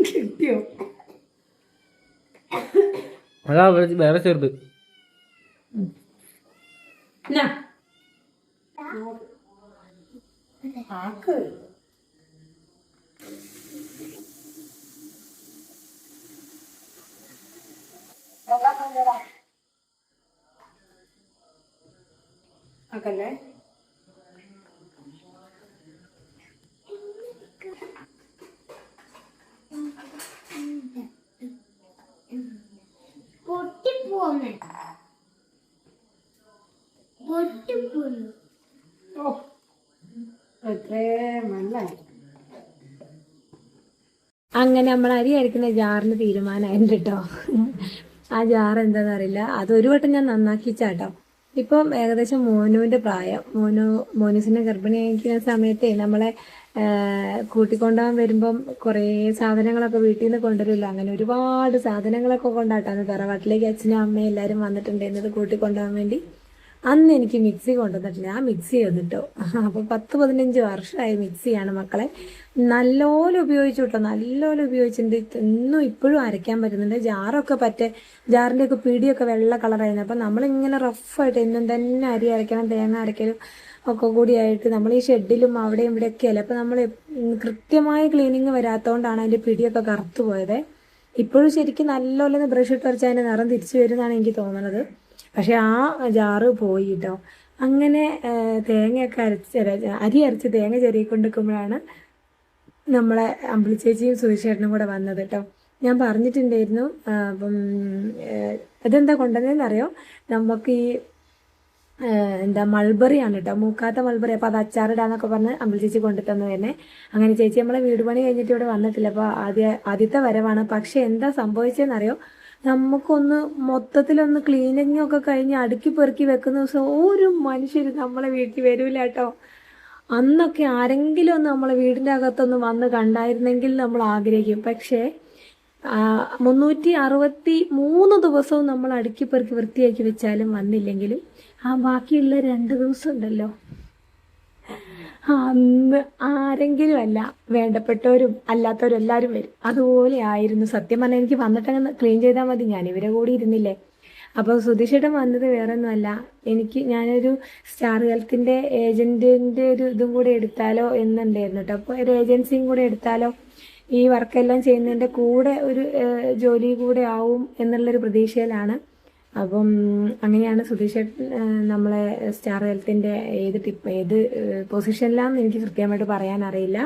കിട്ടിയോ. അതാ വേറെ ചെറുത്. ആക്ക് ആക്കല്ലേ. അങ്ങനെ നമ്മൾ അരി അരക്കുന്ന ജാറിന് തീരുമാനമായിരുന്നു കേട്ടോ. ആ ജാർ എന്താണെന്ന് അറിയില്ല. അതൊരു വട്ടം ഞാൻ നന്നാക്കിച്ചാട്ടോ. ഇപ്പം ഏകദേശം മോനുവിൻ്റെ പ്രായം. മോനൂസിനെ ഗർഭിണിയായിരിക്കുന്ന സമയത്തേ നമ്മളെ കൂട്ടിക്കൊണ്ടുപോകാൻ വരുമ്പം കുറേ സാധനങ്ങളൊക്കെ വീട്ടിൽ നിന്ന് കൊണ്ടുവരില്ല. അങ്ങനെ ഒരുപാട് സാധനങ്ങളൊക്കെ കൊണ്ടാട്ടാണ് തറവാട്ടിലേക്ക് അച്ഛനും അമ്മയും എല്ലാവരും വന്നിട്ടുണ്ടായിരുന്നത് കൂട്ടിക്കൊണ്ടുപോകാൻ വേണ്ടി. അന്ന് എനിക്ക് മിക്സി കൊണ്ടുവന്നിട്ടില്ല. ആ മിക്സി വന്നിട്ടോ. അപ്പോൾ 10-15 വർഷമായി മിക്സിയാണ് മക്കളെ. നല്ലോണം ഉപയോഗിച്ചു കേട്ടോ, നല്ലോണം ഉപയോഗിച്ചിട്ടുണ്ട്. ഇന്നും ഇപ്പോഴും അരയ്ക്കാൻ പറ്റുന്നുണ്ട്. ജാറിൻ്റെയൊക്കെ പിടിയൊക്കെ വെള്ള കളറായിരുന്നു. അപ്പം നമ്മളിങ്ങനെ റഫായിട്ട് എന്നും തന്നെ അരി അരയ്ക്കണം, തേങ്ങ അരയ്ക്കലും ഒക്കെ കൂടിയായിട്ട് നമ്മൾ ഈ ഷെഡിലും അവിടെയും ഇവിടെയൊക്കെ അല്ല. അപ്പം നമ്മൾ കൃത്യമായ ക്ലീനിങ് വരാത്തതുകൊണ്ടാണ് അതിൻ്റെ പിടിയൊക്കെ കറുത്തു പോയത്. ഇപ്പോഴും ശരിക്കും നല്ലോണം ബ്രഷ് ഇട്ട് വരച്ചാൽ അതിൻ്റെ നിറം തിരിച്ചു വരുന്നതാണ് എനിക്ക് തോന്നുന്നത്. പക്ഷെ ആ ജാറ് പോയി കേട്ടോ. അങ്ങനെ തേങ്ങയൊക്കെ അരി അരച്ച് തേങ്ങ ചെറിയിക്കൊണ്ടിരിക്കുമ്പോഴാണ് നമ്മളെ അമ്പിളിച്ചേച്ചിയും സുധിച്ചേട്ടനും കൂടെ വന്നത് കേട്ടോ. ഞാൻ പറഞ്ഞിട്ടുണ്ടായിരുന്നു. അപ്പം ഇതെന്താ കൊണ്ടുവന്നതെന്നറിയോ, നമുക്ക് ഈ മൾബറിയാണ് കേട്ടോ, മൂക്കാത്ത മൾബറി. അപ്പോൾ അത് അച്ചാറിടാന്നൊക്കെ പറഞ്ഞ് അമ്പിളിച്ചേച്ചി കൊണ്ടുതന്നത് തന്നെ. അങ്ങനെ ചേച്ചി നമ്മളെ വീട് പണി കഴിഞ്ഞിട്ട് ഇവിടെ വന്നിട്ടില്ല. അപ്പോൾ ആദ്യത്തെ വരവാണ്. പക്ഷെ എന്താ സംഭവിച്ചതെന്നറിയോ, നമുക്കൊന്ന് മൊത്തത്തിലൊന്ന് ക്ലീനിങ് ഒക്കെ കഴിഞ്ഞ് അടുക്കി പെറുക്കി വെക്കുന്ന ദിവസം ഒരു മനുഷ്യർ നമ്മളെ വീട്ടിൽ വരൂല കേട്ടോ. അന്നൊക്കെ ആരെങ്കിലും ഒന്ന് നമ്മളെ വീടിൻ്റെ അകത്തൊന്ന് വന്ന് കണ്ടായിരുന്നെങ്കിൽ നമ്മൾ ആഗ്രഹിക്കും. പക്ഷേ 363 ദിവസവും നമ്മൾ അടുക്കി പെറുക്കി വൃത്തിയാക്കി വെച്ചാലും വന്നില്ലെങ്കിലും ആ ബാക്കിയുള്ള 2 ദിവസം ഉണ്ടല്ലോ, അന്ന് ആരെങ്കിലും അല്ല, വേണ്ടപ്പെട്ടവരും അല്ലാത്തവരും എല്ലാവരും വരും. അതുപോലെ ആയിരുന്നു. സത്യം പറഞ്ഞാൽ എനിക്ക് വന്നിട്ടങ്ങനെ ക്ലീൻ ചെയ്താൽ മതി, ഞാൻ ഇവരെ കൂടി ഇരുന്നില്ലേ. അപ്പോൾ സുധീഷേട്ടൻ വന്നത് വേറെ ഒന്നുമല്ല, ഞാനൊരു സ്റ്റാർ ഹെൽത്തിൻ്റെ ഏജൻറ്റിൻ്റെ ഒരു ഇതും കൂടെ എടുത്താലോ എന്നുണ്ടായിരുന്നു കേട്ടോ. അപ്പോൾ ഒരു ഏജൻസിയും കൂടെ എടുത്താലോ, ഈ വർക്കെല്ലാം ചെയ്യുന്നതിൻ്റെ കൂടെ ഒരു ജോലി കൂടെ ആവും എന്നുള്ളൊരു പ്രതീക്ഷയിലാണ്. അപ്പം അങ്ങനെയാണ് സുധീഷേട്ടൻ നമ്മളെ സ്റ്റാർ ഹെൽത്തിൻ്റെ ഏത് പൊസിഷനിലാണെന്ന് എനിക്ക് കൃത്യമായിട്ട് പറയാൻ അറിയില്ല.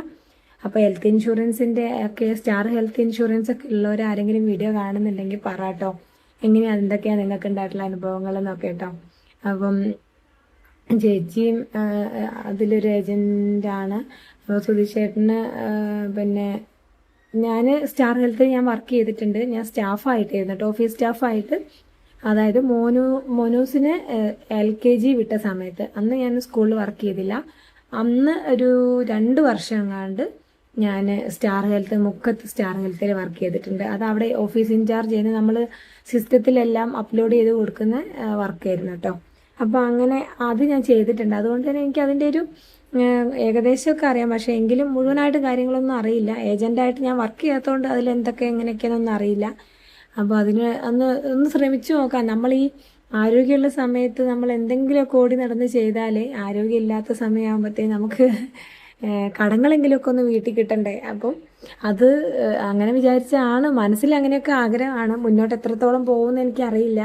അപ്പോൾ ഹെൽത്ത് ഇൻഷുറൻസിൻ്റെ ഒക്കെ സ്റ്റാർ ഹെൽത്ത് ഇൻഷുറൻസ് ഒക്കെ ഉള്ളവർ ആരെങ്കിലും വീഡിയോ കാണുന്നുണ്ടെങ്കിൽ പറട്ടോ, എങ്ങനെയാണ് എന്തൊക്കെയാണ് നിങ്ങൾക്ക് ഉണ്ടായിട്ടുള്ള അനുഭവങ്ങൾ എന്നൊക്കെ കേട്ടോ. അപ്പം ചേച്ചിയും അതിലൊരു ഏജൻ്റാണ്. അപ്പോൾ സുധീഷേട്ടന് പിന്നെ ഞാൻ സ്റ്റാർ ഹെൽത്തിൽ ഞാൻ വർക്ക് ചെയ്തിട്ടുണ്ട്. ഞാൻ സ്റ്റാഫായിട്ടായിരുന്നു കേട്ടോ, ഓഫീസ് സ്റ്റാഫായിട്ട്. അതായത് മോനൂസിന് LKG വിട്ട സമയത്ത് അന്ന് ഞാൻ സ്കൂളിൽ വർക്ക് ചെയ്തില്ല. അന്ന് ഒരു 2 വർഷം എങ്ങാണ്ട് ഞാൻ സ്റ്റാർ ഹെൽത്ത് മുക്കത്ത് സ്റ്റാർ ഹെൽത്തിൽ വർക്ക് ചെയ്തിട്ടുണ്ട്. അത് അവിടെ ഓഫീസ് ഇൻചാർജ് ചെയ്യുന്ന നമ്മൾ സിസ്റ്റത്തിലെല്ലാം അപ്ലോഡ് ചെയ്ത് കൊടുക്കുന്ന വർക്കായിരുന്നു കേട്ടോ. അപ്പോൾ അങ്ങനെ അത് ഞാൻ ചെയ്തിട്ടുണ്ട്. അതുകൊണ്ട് തന്നെ എനിക്ക് അതിൻ്റെ ഒരു ഏകദേശമൊക്കെ അറിയാം. പക്ഷേ എങ്കിലും മുഴുവനായിട്ട് കാര്യങ്ങളൊന്നും അറിയില്ല. ഏജൻ്റായിട്ട് ഞാൻ വർക്ക് ചെയ്യാത്തതുകൊണ്ട് അതിലെന്തൊക്കെ എങ്ങനെയൊക്കെയാണെന്നൊന്നും അറിയില്ല. അപ്പോൾ അതിന് ഒന്ന് ശ്രമിച്ചു നോക്കാം. നമ്മൾ ഈ ആരോഗ്യമുള്ള സമയത്ത് നമ്മൾ എന്തെങ്കിലുമൊക്കെ ഓടി നടന്ന് ചെയ്താലേ ആരോഗ്യമില്ലാത്ത സമയമാകുമ്പോഴത്തേക്ക് നമുക്ക് കടങ്ങളെങ്കിലുമൊക്കെ ഒന്ന് വീട്ടിൽ കിട്ടണ്ടേ. അപ്പം അത് അങ്ങനെ വിചാരിച്ചാണ്, മനസ്സിൽ അങ്ങനെയൊക്കെ ആഗ്രഹമാണ്. മുന്നോട്ട് എത്രത്തോളം പോകുമെന്ന് എനിക്കറിയില്ല.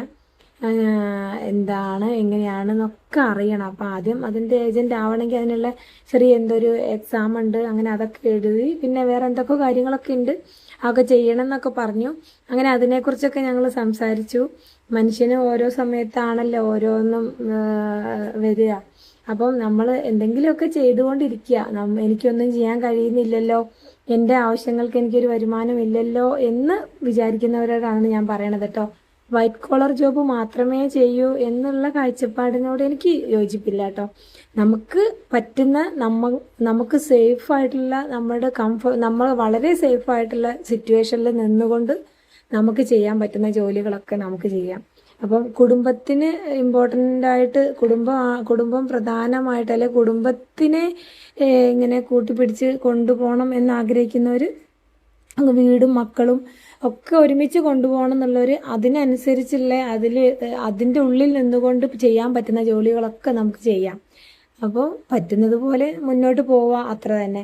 എന്താണ് എങ്ങനെയാണെന്നൊക്കെ അറിയണം. അപ്പോൾ ആദ്യം അതിൻ്റെ ഏജൻ്റ് ആവണമെങ്കിൽ അതിനുള്ള ചെറിയ എന്തൊരു എക്സാം ഉണ്ട്, അങ്ങനെ അതൊക്കെ എഴുതി പിന്നെ വേറെ എന്തൊക്കെ കാര്യങ്ങളൊക്കെ ഉണ്ട്, അതൊക്കെ ചെയ്യണം എന്നൊക്കെ പറഞ്ഞു. അങ്ങനെ അതിനെക്കുറിച്ചൊക്കെ ഞങ്ങൾ സംസാരിച്ചു. മനുഷ്യന് ഓരോ സമയത്താണല്ലോ ഓരോന്നും വരിക. അപ്പം നമ്മൾ എന്തെങ്കിലുമൊക്കെ ചെയ്തുകൊണ്ടിരിക്കുക. എനിക്കൊന്നും ചെയ്യാൻ കഴിയുന്നില്ലല്ലോ, എൻ്റെ ആവശ്യങ്ങൾക്ക് എനിക്കൊരു വരുമാനമില്ലല്ലോ എന്ന് വിചാരിക്കുന്നവരോടാണ് ഞാൻ പറയണത് കേട്ടോ. വൈറ്റ് കോളർ ജോബ് മാത്രമേ ചെയ്യൂ എന്നുള്ള കാഴ്ചപ്പാടിനോട് എനിക്ക് യോജിപ്പില്ല കേട്ടോ. നമുക്ക് പറ്റുന്ന നമുക്ക് സേഫായിട്ടുള്ള നമ്മൾ വളരെ സേഫായിട്ടുള്ള സിറ്റുവേഷനിൽ നിന്നുകൊണ്ട് നമുക്ക് ചെയ്യാൻ പറ്റുന്ന ജോലികളൊക്കെ നമുക്ക് ചെയ്യാം. അപ്പം കുടുംബത്തിന് ഇമ്പോർട്ടൻ്റ് ആയിട്ട് കുടുംബം പ്രധാനമായിട്ട്, അല്ലെ കുടുംബത്തിനെ ഇങ്ങനെ കൂട്ടിപ്പിടിച്ച് കൊണ്ടുപോകണം എന്നാഗ്രഹിക്കുന്നവർ വീടും മക്കളും ഒക്കെ ഒരുമിച്ച് കൊണ്ടുപോകണം എന്നുള്ളൊരു അതിനനുസരിച്ചുള്ള അതിൻ്റെ ഉള്ളിൽ നിന്നുകൊണ്ട് ചെയ്യാൻ പറ്റുന്ന ജോലികളൊക്കെ നമുക്ക് ചെയ്യാം. അപ്പോൾ പറ്റുന്നത് പോലെ മുന്നോട്ട് പോവാം, അത്ര തന്നെ.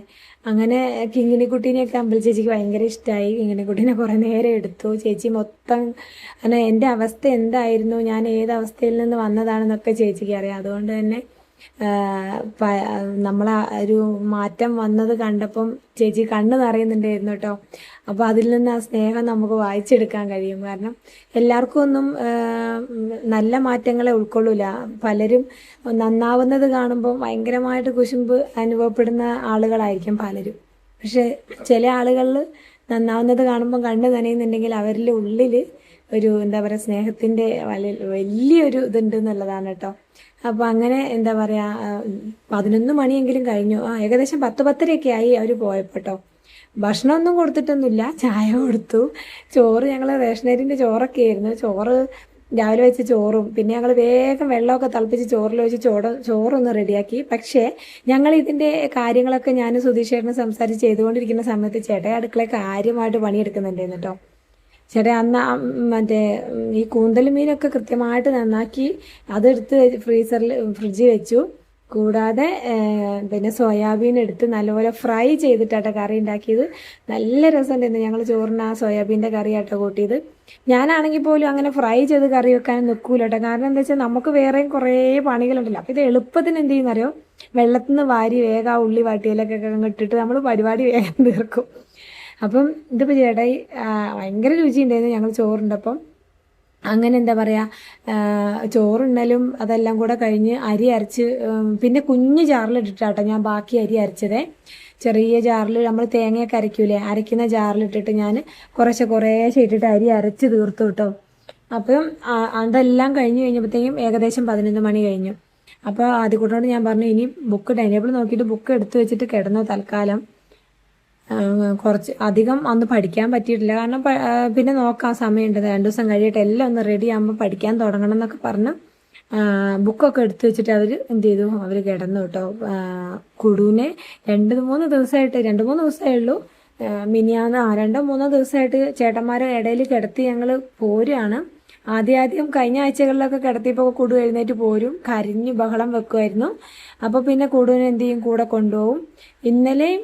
അങ്ങനെ കിങ്ങിണിക്കുട്ടീനെയൊക്കെ അമ്പലി ചേച്ചിക്ക് ഭയങ്കര ഇഷ്ടമായി. കിങ്ങിണിക്കുട്ടീനെ കുറേ നേരം എടുത്തു. ചേച്ചി മൊത്തം അങ്ങനെ എൻ്റെ അവസ്ഥ എന്തായിരുന്നു, ഞാൻ ഏത് അവസ്ഥയിൽ നിന്ന് വന്നതാണെന്നൊക്കെ ചേച്ചിക്ക് അറിയാം. അതുകൊണ്ട് തന്നെ നമ്മളെ ഒരു മാറ്റം വന്നത് കണ്ടപ്പം ചേച്ചി കണ്ണ് നിറയുന്നുണ്ടായിരുന്നു കേട്ടോ. അപ്പോൾ അതിൽ നിന്ന് ആ സ്നേഹം നമുക്ക് വായിച്ചെടുക്കാൻ കഴിയും. കാരണം എല്ലാവർക്കും ഒന്നും നല്ല മാറ്റങ്ങളെ ഉൾക്കൊള്ളൂല. പലരും നന്നാവുന്നത് കാണുമ്പോൾ ഭയങ്കരമായിട്ട് കുശുമ്പ് അനുഭവപ്പെടുന്ന ആളുകളായിരിക്കും പലരും. പക്ഷെ ചില ആളുകളിൽ നന്നാവുന്നത് കാണുമ്പോൾ കണ്ണ് നനയുന്നുണ്ടെങ്കിൽ അവരുടെ ഉള്ളിൽ ഒരു എന്താ പറയുക സ്നേഹത്തിൻ്റെ വലിയൊരു ഇതുണ്ട് എന്നുള്ളതാണ് കേട്ടോ. അപ്പോൾ അങ്ങനെ എന്താ പറയുക 11 മണിയെങ്കിലും കഴിഞ്ഞു. ഏകദേശം 10-10:30 ആയി അവർ പോയപ്പോൾ കേട്ടോ. ഭക്ഷണമൊന്നും കൊടുത്തിട്ടൊന്നുമില്ല, ചായ കൊടുത്തു. ചോറ് ഞങ്ങൾ റേഷനരിൻ്റെ ചോറൊക്കെ ആയിരുന്നു. ചോറ് രാവിലെ വെച്ച ചോറും പിന്നെ ഞങ്ങൾ വേഗം വെള്ളമൊക്കെ തിളപ്പിച്ച് ചോറിൽ വെച്ച് ചോറൊന്ന് റെഡിയാക്കി. പക്ഷേ ഞങ്ങൾ ഇതിൻ്റെ കാര്യങ്ങളൊക്കെ ഞാൻ സുധീഷേട്ടനെ സംസാരിച്ച് ചെയ്തുകൊണ്ടിരിക്കുന്ന സമയത്ത് ചേട്ടൻ അടുക്കള കാര്യമായിട്ട് പണിയെടുക്കുന്നുണ്ടായിരുന്നു കേട്ടോ. ചേട്ടാ അന്ന് മറ്റേ ഈ കൂന്തൽ മീനൊക്കെ കൃത്യമായിട്ട് നന്നാക്കി അതെടുത്ത് ഫ്രിഡ്ജിൽ വെച്ചു. കൂടാതെ പിന്നെ സോയാബീൻ എടുത്ത് നല്ലപോലെ ഫ്രൈ ചെയ്തിട്ടാട്ടോ കറി ഉണ്ടാക്കിയത്. നല്ല രസമുണ്ടായിരുന്നു. ഞങ്ങൾ ചോറിന് ആ സോയാബീൻ്റെ കറിയാട്ടോ കൂട്ടിയത്. ഞാനാണെങ്കിൽ പോലും അങ്ങനെ ഫ്രൈ ചെയ്ത് കറി വെക്കാൻ നിൽക്കൂല കേട്ടോ. കാരണം എന്താ വെച്ചാൽ നമുക്ക് വേറെയും കുറേ പണികളുണ്ടല്ലോ. അപ്പോൾ ഇത് എളുപ്പത്തിന് എന്ത് ചെയ്യുന്നറിയോ, വെള്ളത്തിൽ നിന്ന് വാരി വേഗം ആ ഉള്ളി വാട്ടിയിലൊക്കെ ഇട്ടിട്ട് നമ്മൾ പരിപാടി വേഗം തീർക്കും. അപ്പം ഇതിപ്പോൾ ചേട്ടായി ഭയങ്കര രുചിയുണ്ടായിരുന്നു ഞങ്ങൾ ചോറുണ്ടപ്പം. അങ്ങനെ എന്താ പറയുക ചോറുണ്ടലും അതെല്ലാം കൂടെ കഴിഞ്ഞ് അരി അരച്ച് പിന്നെ കുഞ്ഞ് ജാറിലിട്ടിട്ടാട്ടോ ഞാൻ ബാക്കി അരി അരച്ചതേ. ചെറിയ ജാറിൽ നമ്മൾ തേങ്ങയൊക്കെ അരയ്ക്കൂലേ, അരയ്ക്കുന്ന ജാറിലിട്ടിട്ട് ഞാൻ കുറേശ്ശെ ഇട്ടിട്ട് അരി അരച്ച് തീർത്തു കേട്ടോ. അപ്പം അതെല്ലാം കഴിഞ്ഞ് കഴിഞ്ഞപ്പോഴത്തേക്കും ഏകദേശം 11 മണി കഴിഞ്ഞു. അപ്പോൾ ആദ്യക്കൂട്ടോട് ഞാൻ പറഞ്ഞു ഇനി ടൈം ടേബിൾ നോക്കിയിട്ട് ബുക്ക് എടുത്ത് വെച്ചിട്ട് കിടന്നു തൽക്കാലം. കുറച്ച് അധികം അന്ന് പഠിക്കാൻ പറ്റിയിട്ടില്ല. കാരണം പിന്നെ നോക്കാൻ സമയമുണ്ട്, 2 ദിവസം കഴിയട്ടെ എല്ലാം ഒന്ന് റെഡി ആകുമ്പോൾ പഠിക്കാൻ തുടങ്ങണം എന്നൊക്കെ പറഞ്ഞ് ബുക്കൊക്കെ എടുത്തു വെച്ചിട്ട് അവർ എന്ത് ചെയ്തു, അവർ കിടന്നു കേട്ടോ. കുടുവിനെ 2-3 ദിവസമേ ഉള്ളൂ. മിനിയാന്ന് 2-3 ദിവസമായിട്ട് ചേട്ടന്മാരെ ഇടയിൽ കിടത്തി ഞങ്ങൾ പോരുകയാണ്. ആദ്യം കഴിഞ്ഞ ആഴ്ചകളിലൊക്കെ കിടത്തിയപ്പോൾ കുടു എഴുന്നേറ്റ് പോരും, കരഞ്ഞ് ബഹളം വെക്കുമായിരുന്നു. അപ്പോൾ പിന്നെ കുടുവിനെ എന്ത് ചെയ്യും, കൂടെ കൊണ്ടുപോകും. ഇന്നലെയും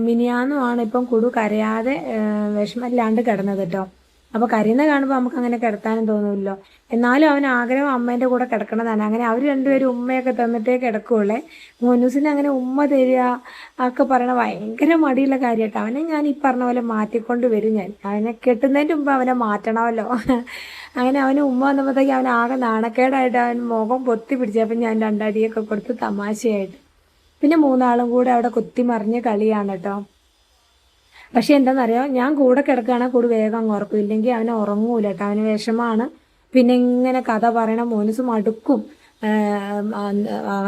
മിനിയാന്നുമാണ് ഇപ്പം കുടു കരയാതെ വിഷമമില്ലാണ്ട് കിടന്നത് കേട്ടോ. അപ്പോൾ കരയുന്ന കാണുമ്പോൾ നമുക്ക് അങ്ങനെ കിടത്താനും തോന്നുമല്ലോ. എന്നാലും അവൻ ആഗ്രഹം അമ്മേൻ്റെ കൂടെ കിടക്കണതാണ്. അങ്ങനെ അവർ രണ്ടുപേരും ഉമ്മയൊക്കെ തന്നിട്ടേ കിടക്കുകയുള്ളേ. മോനൂസിന് അങ്ങനെ ഉമ്മ തരിക ഒക്കെ പറയണ ഭയങ്കര മടിയുള്ള കാര്യമായിട്ട്. അവനെ ഞാൻ ഈ പറഞ്ഞ പോലെ മാറ്റിക്കൊണ്ട് വരും. അവനെ കെട്ടുന്നതിൻ്റെ മുമ്പ് അവനെ മാറ്റണമല്ലോ. അങ്ങനെ അവന് ഉമ്മ വന്നപ്പോഴത്തേക്ക് അവൻ ആകെ നാണക്കേടായിട്ട് അവൻ മുഖം പൊത്തി പിടിച്ചപ്പോൾ ഞാൻ 2 അടിയൊക്കെ കൊടുത്ത് തമാശയായിട്ട്. പിന്നെ 3 ആളും കൂടെ അവിടെ കുത്തിമറിഞ്ഞ് കളിയാണ് കേട്ടോ. പക്ഷെ എന്താണെന്നറിയോ, ഞാൻ കൂടെ കിടക്കുകയാണെങ്കിൽ കൂടെ വേഗം അങ്ങ് ഉറക്കും, ഇല്ലെങ്കിൽ അവനെ ഉറങ്ങൂല കേട്ടോ. അവന് വിഷമാണ്. പിന്നെ ഇങ്ങനെ കഥ പറയണ മോനൂസ് മടുക്കും.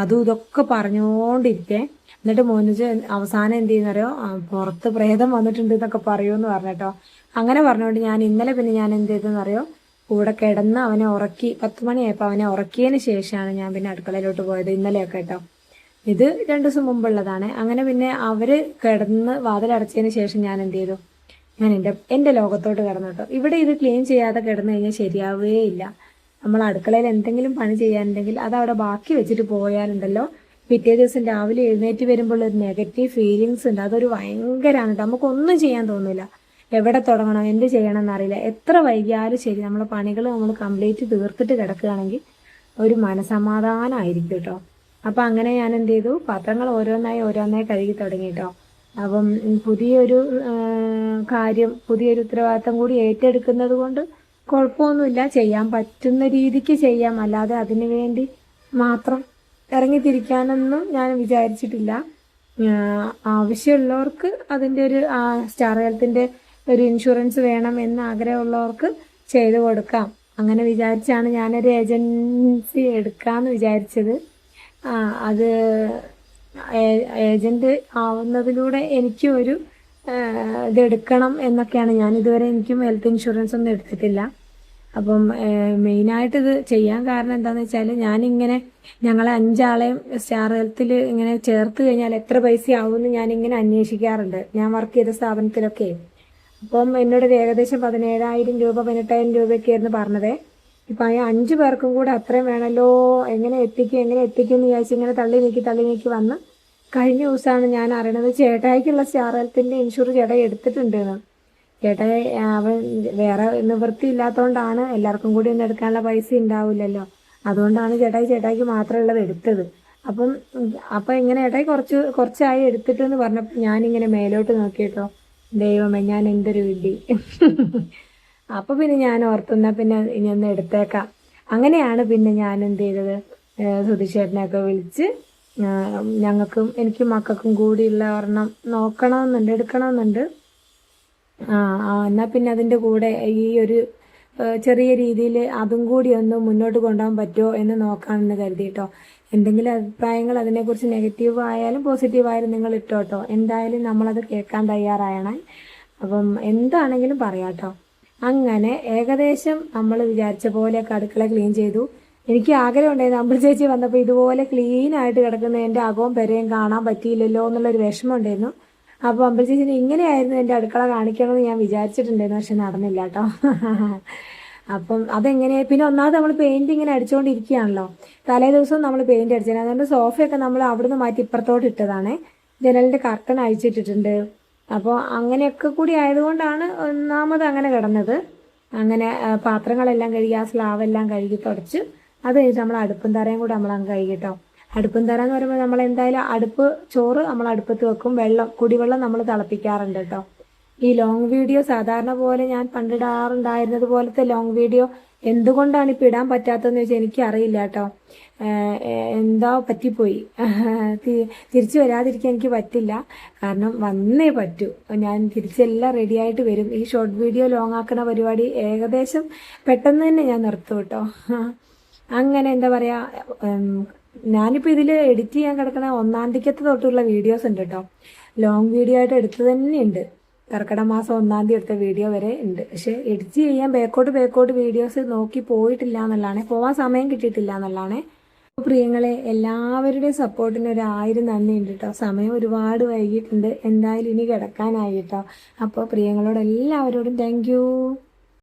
അതും ഇതൊക്കെ പറഞ്ഞുകൊണ്ടിരിക്കേ. എന്നിട്ട് മോനൂസ് അവസാനം എന്ത് ചെയ്യുന്നറിയോ, പുറത്ത് പ്രേതം വന്നിട്ടുണ്ട് എന്നൊക്കെ പറയുമെന്ന് പറഞ്ഞിട്ടോ. അങ്ങനെ പറഞ്ഞുകൊണ്ട് ഞാൻ ഇന്നലെ പിന്നെ ഞാൻ എന്ത് ചെയ്തെന്നറിയോ, കൂടെ കിടന്ന് അവനെ ഉറക്കി. 10 മണിയായപ്പോൾ അവനെ ഉറക്കിയതിന് ശേഷമാണ് ഞാൻ പിന്നെ അടുക്കളയിലോട്ട് പോയത്, ഇന്നലെയൊക്കെ കേട്ടോ. ഇത് 2 ദിവസം മുമ്പുള്ളതാണ്. അങ്ങനെ പിന്നെ അവർ കിടന്ന് വാതിലടച്ചതിന് ശേഷം ഞാൻ എന്ത് ചെയ്തു, ഞാൻ എൻ്റെ ലോകത്തോട്ട് കിടന്നു കേട്ടോ. ഇവിടെ ഇത് ക്ലീൻ ചെയ്യാതെ കിടന്നു കഴിഞ്ഞാൽ ശരിയാവേ ഇല്ല. നമ്മൾ അടുക്കളയിൽ എന്തെങ്കിലും പണി ചെയ്യാനുണ്ടെങ്കിൽ അതവിടെ ബാക്കി വെച്ചിട്ട് പോയാലുണ്ടല്ലോ, പിറ്റേ ദിവസം രാവിലെ എഴുന്നേറ്റ് വരുമ്പോൾ ഒരു നെഗറ്റീവ് ഫീലിങ്സ് ഉണ്ട്. അതൊരു ഭയങ്കരമാണ് കേട്ടോ. നമുക്കൊന്നും ചെയ്യാൻ തോന്നില്ല. എവിടെ തുടങ്ങണം, എന്ത് ചെയ്യണം എന്നറിയില്ല. എത്ര വൈകിയാലും ശരി, നമ്മളെ പണികൾ നമ്മൾ കംപ്ലീറ്റ് തീർത്തിട്ട് കിടക്കുകയാണെങ്കിൽ ഒരു മനസമാധാനമായിരിക്കും കേട്ടോ. അപ്പം അങ്ങനെ ഞാൻ എന്ത് ചെയ്തു, പാത്രങ്ങൾ ഓരോന്നായി കഴുകി തുടങ്ങി കേട്ടോ. അപ്പം പുതിയൊരു കാര്യം, പുതിയൊരു ഉത്തരവാദിത്തം കൂടി ഏറ്റെടുക്കുന്നത് കൊണ്ട് കുഴപ്പമൊന്നുമില്ല. ചെയ്യാൻ പറ്റുന്ന രീതിക്ക് ചെയ്യാം, അല്ലാതെ അതിനു വേണ്ടി മാത്രം ഇറങ്ങിത്തിരിക്കാനൊന്നും ഞാൻ വിചാരിച്ചിട്ടില്ല. ആവശ്യമുള്ളവർക്ക് അതിൻ്റെ ഒരു സ്റ്റാർ ഹെൽത്തിൻ്റെ ഒരു ഇൻഷുറൻസ് വേണം എന്ന് ആഗ്രഹമുള്ളവർക്ക് ചെയ്തു കൊടുക്കാം. അങ്ങനെ വിചാരിച്ചാണ് ഞാനൊരു ഏജൻസി എടുക്കാമെന്ന് വിചാരിച്ചത്. അത് ഏജൻറ്റ് ആവുന്നതിലൂടെ എനിക്കും ഒരു ഇതെടുക്കണം എന്നൊക്കെയാണ്. ഞാനിതുവരെ എനിക്കും ഹെൽത്ത് ഇൻഷുറൻസ് ഒന്നും എടുത്തിട്ടില്ല. അപ്പം മെയിനായിട്ട് ഇത് ചെയ്യാൻ കാരണം എന്താണെന്ന് വെച്ചാൽ, ഞാനിങ്ങനെ ഞങ്ങളെ 5 ആളെയും സ്റ്റാർ ഹെൽത്തിൽ ഇങ്ങനെ ചേർത്ത് കഴിഞ്ഞാൽ എത്ര പൈസയാവുമെന്ന് ഞാനിങ്ങനെ അന്വേഷിക്കാറുണ്ട്, ഞാൻ വർക്ക് ചെയ്ത സ്ഥാപനത്തിലൊക്കെ. അപ്പം എന്നോട് ഏകദേശം 17,000 രൂപ 18,000 രൂപയൊക്കെ ആയിരുന്നു പറഞ്ഞത്. ഇപ്പം ആ 5 പേർക്കും കൂടെ അത്രയും വേണമല്ലോ, എങ്ങനെ എത്തിക്കും എന്ന് വിചാരിച്ച് ഇങ്ങനെ തള്ളി നീക്കി വന്ന് കഴിഞ്ഞ ദിവസമാണ് ഞാൻ അറിയണത് ചേട്ടായിക്കുള്ള സ്റ്റാർ ഹെൽത്തിൻ്റെ ഇൻഷുർ ചേട്ടായി എടുത്തിട്ടുണ്ടെന്ന്. ചേട്ടായി അവൻ വേറെ നിവൃത്തി ഇല്ലാത്തതുകൊണ്ടാണ്, എല്ലാവർക്കും കൂടി ഒന്നും എടുക്കാനുള്ള പൈസ ഉണ്ടാവില്ലല്ലോ, അതുകൊണ്ടാണ് ചേട്ടായിക്ക് മാത്രമുള്ളത് എടുത്തത്. അപ്പം ഇങ്ങനെ ചേട്ടായി കുറച്ചായി എടുത്തിട്ടെന്ന് പറഞ്ഞപ്പോൾ ഞാനിങ്ങനെ മേലോട്ട് നോക്കിയിട്ടോ, ദൈവമേ ഞാൻ എന്തൊരു വിധി. അപ്പോൾ പിന്നെ ഞാൻ ഓർത്തുന്ന പിന്നെ ഇനി ഒന്ന് എടുത്തേക്കാം. അങ്ങനെയാണ് പിന്നെ ഞാൻ എന്ത് ചെയ്തത്, സുധിച്ചേട്ടനെയൊക്കെ വിളിച്ച് ഞങ്ങൾക്കും എനിക്കും മക്കൾക്കും കൂടിയുള്ള ഒരെണ്ണം നോക്കണമെന്നുണ്ട്, എടുക്കണമെന്നുണ്ട്. എന്നാൽ പിന്നെ അതിൻ്റെ കൂടെ ഈ ഒരു ചെറിയ രീതിയിൽ അതും കൂടി ഒന്ന് മുന്നോട്ട് കൊണ്ടുപോകാൻ പറ്റുമോ എന്ന് നോക്കാമെന്ന് കരുതിയിട്ടോ. എന്തെങ്കിലും അഭിപ്രായങ്ങൾ അതിനെക്കുറിച്ച് നെഗറ്റീവ് ആയാലും പോസിറ്റീവ് ആയാലും നിങ്ങൾ ഇട്ടോട്ടോ. എന്തായാലും നമ്മളത് കേൾക്കാൻ തയ്യാറായണേ. അപ്പം എന്താണെങ്കിലും പറയാം കേട്ടോ. അങ്ങനെ ഏകദേശം നമ്മൾ വിചാരിച്ച പോലെയൊക്കെ അടുക്കള ക്ലീൻ ചെയ്തു. എനിക്ക് ആഗ്രഹം ഉണ്ടായിരുന്നു, അമ്പിളി ചേച്ചി വന്നപ്പോൾ ഇതുപോലെ ക്ലീനായിട്ട് കിടക്കുന്ന എൻ്റെ അകവും പെരയും കാണാൻ പറ്റിയില്ലല്ലോ എന്നുള്ളൊരു വിഷമം ഉണ്ടായിരുന്നു. അപ്പോൾ അമ്പിളി ചേച്ചിന് ഇങ്ങനെയായിരുന്നു എൻ്റെ അടുക്കള കാണിക്കണമെന്ന് ഞാൻ വിചാരിച്ചിട്ടുണ്ടായിരുന്നു, പക്ഷെ നടന്നില്ല കേട്ടോ. അപ്പം അതെങ്ങനെ, പിന്നെ ഒന്നാമത് നമ്മൾ പെയിൻറ് ഇങ്ങനെ അടിച്ചുകൊണ്ടിരിക്കുകയാണല്ലോ. തലേ ദിവസം നമ്മൾ പെയിൻറ് അടിച്ചത്, അതുകൊണ്ട് സോഫയൊക്കെ നമ്മൾ അവിടുന്ന് മാറ്റി ഇപ്പുറത്തോട്ട് ഇട്ടതാണ്. ജനലിൻ്റെ കർട്ടൻ അഴിച്ചിട്ടിട്ടുണ്ട്. അപ്പോൾ അങ്ങനെയൊക്കെ കൂടി ആയതുകൊണ്ടാണ് ഒന്നാമത് അങ്ങനെ കിടന്നത്. അങ്ങനെ പാത്രങ്ങളെല്ലാം കഴുകി, ആ സ്ലാവെല്ലാം കഴുകി തുടച്ച് അത് കഴിഞ്ഞിട്ട് നമ്മൾ അടുപ്പും തറയും കൂടെ നമ്മളങ്ങ് കഴുകിട്ടോ. അടുപ്പും തറ എന്ന് പറയുമ്പോൾ നമ്മൾ എന്തായാലും ചോറ് നമ്മൾ അടുപ്പത്ത് വെക്കും, കുടിവെള്ളം നമ്മൾ തിളപ്പിക്കാറുണ്ട് കേട്ടോ. ഈ ലോങ് വീഡിയോ സാധാരണ പോലെ ഞാൻ പണ്ടിടാറുണ്ടായിരുന്നത് പോലത്തെ ലോങ് വീഡിയോ എന്തുകൊണ്ടാണ് ഇപ്പോൾ ഇടാൻ പറ്റാത്തതെന്ന് വെച്ചാൽ എനിക്കറിയില്ല കേട്ടോ. എന്താ പറ്റിപ്പോയി, തിരിച്ചു വരാതിരിക്കാൻ എനിക്ക് പറ്റില്ല, കാരണം വന്നേ പറ്റൂ. ഞാൻ തിരിച്ചെല്ലാം റെഡിയായിട്ട് വരും. ഈ ഷോർട്ട് വീഡിയോ ലോങ് ആക്കുന്ന പരിപാടി ഏകദേശം പെട്ടെന്ന് തന്നെ ഞാൻ നിർത്തും കേട്ടോ. അങ്ങനെ എന്താ പറയുക, ഞാനിപ്പോൾ ഇതിൽ എഡിറ്റ് ചെയ്യാൻ കിടക്കുന്ന 1-ാം തീയതി തൊട്ടുള്ള വീഡിയോസ് ഉണ്ട് കേട്ടോ. ലോങ് വീഡിയോ ആയിട്ട് എടുത്തു തന്നെയുണ്ട്. കർക്കിടക മാസം 1-ാം തീയതി എടുത്ത വീഡിയോ വരെ ഉണ്ട്. പക്ഷെ എഡിറ്റ് ചെയ്യാൻ ബേക്കോട്ട് വീഡിയോസ് നോക്കി പോയിട്ടില്ല എന്നുള്ളതാണ്, പോകാൻ സമയം കിട്ടിയിട്ടില്ല എന്നുള്ളതാണ്. അപ്പോൾ പ്രിയങ്ങളെ, എല്ലാവരുടെയും സപ്പോർട്ടിന് 1000 നന്ദിയുണ്ട് കേട്ടോ. സമയം ഒരുപാട് വൈകിട്ടുണ്ട്, എന്തായാലും ഇനി കിടക്കാനായി കേട്ടോ. അപ്പോൾ പ്രിയങ്ങളോട് എല്ലാവരോടും താങ്ക് യു.